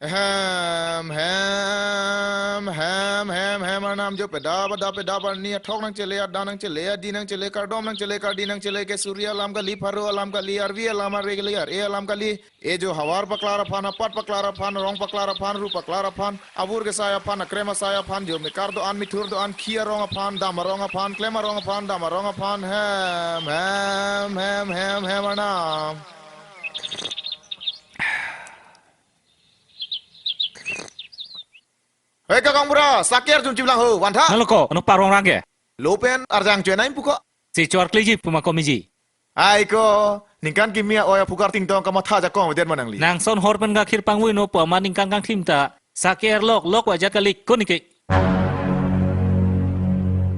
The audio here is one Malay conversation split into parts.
Hem नाम जो पेदा निया ठोक नंग चले दानंग चले दी नंग चले कर डोम नंग चले कर दी नंग चले के सूर्य अलाम का ली फरो अलाम का ली अरवी अलाम रेगले यार ए अलाम का ली ए जो हवार पकलारा फान पट पकलारा फान रोंग पकलारा फान रू पकलारा फान अबूर के साया फान क्रेमा साया फान जो मिकार दो आन मिठुर दो आन खिया रोंग फान दाम रोंग फान क्लेमा रोंग फान दाम रोंग फान hem नाम Hei kakang mura, sakir jum ciblang ho, wantha. Naloko, ano parong rangge? Lopen arjang cuy naim puko. Si cuar kliji pumakomiji. Ai ko, ningkan kimia oya pukar ting tong kamat haja kong weden manang li. Nang son hor pen gakir pangwi no po maning kang klim ta. Sakir lok wajah kalik konike.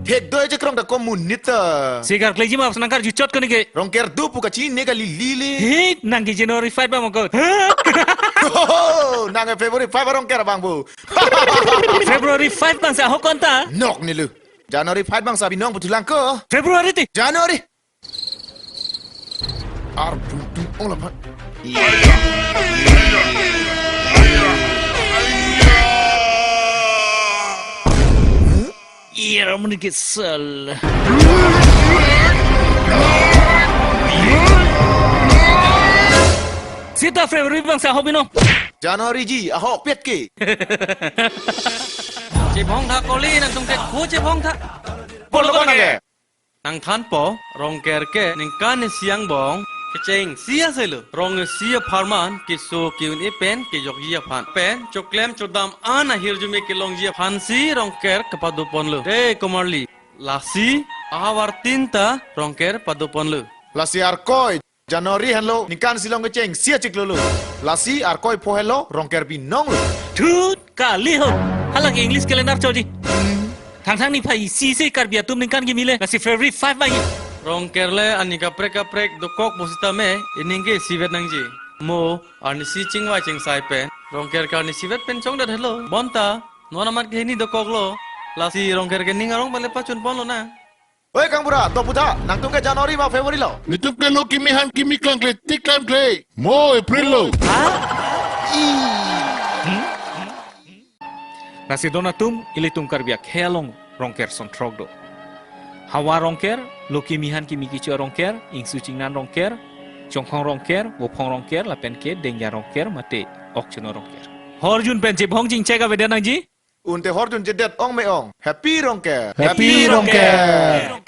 Hek doi je krong da komunita. Sigar kliji ma senangkar jucot konike. Rong ker du puka chi nega li lili. Hei, nang ki January 5 ba mongko. Nang February 5 rong ker bang bu. February 5 bang sa hokon ta. Nok ni lu. January 5 bang sabi nong putulang ko. February ti. January. Ar buntung ong lapan. Iya, ramu ni kesel. Sita February bang sa hobi no. January ji, ahok piet ke. Chị phong thác có ly nàng tung tệ khu chị phong thác Polo ko nage. nàng than po rong ker ke ning kan siang bong ke cheng sia selu rong sia pharman ki so ki un pen ki jok ya phan pen choklem chodam ana hirjume ki long ya phan si rong ker kapadu ponlu de komarli lasi awar tinta rong ker padu ponlu Lasi arkoi. January hello, ningkan silong ke ceng sia cik lulu. Lasi arkoi po hello, rong ker binong lu. Tut kali ho. Halang English calendar choji. Thang ni phai si karbia tum ning kan gi mile. Nasi February 5 bang. rong ker le ani kaprek do kok bosita me ininge sivet nang ji mo ani si chingwa ching sai pen rong ker ka ni sivet pen chong dat hello bonta nona mat ke ni do kok lo lasi rong ker ke ning arong bale pa chun pon lo na Oi kang pura, to puta, nang tung ke January ma February lo. Nitum ke lo kimihan kimi klang kle tiklan kle. Mo April lo. Nasi donatum ilitum karbia khelong rongker son trogdo. Hawa rongker, loki mihan kimi kichu rongker, ing sucingnan rongker, chongkhong rongker, wopong rongker, lapen ke dengya rongker mate okchuno rongker. Horjun pen jebhong jing chega vedanang ji. Unte horjun jedet ong me ong. Happy rong ker. Happy rong ker.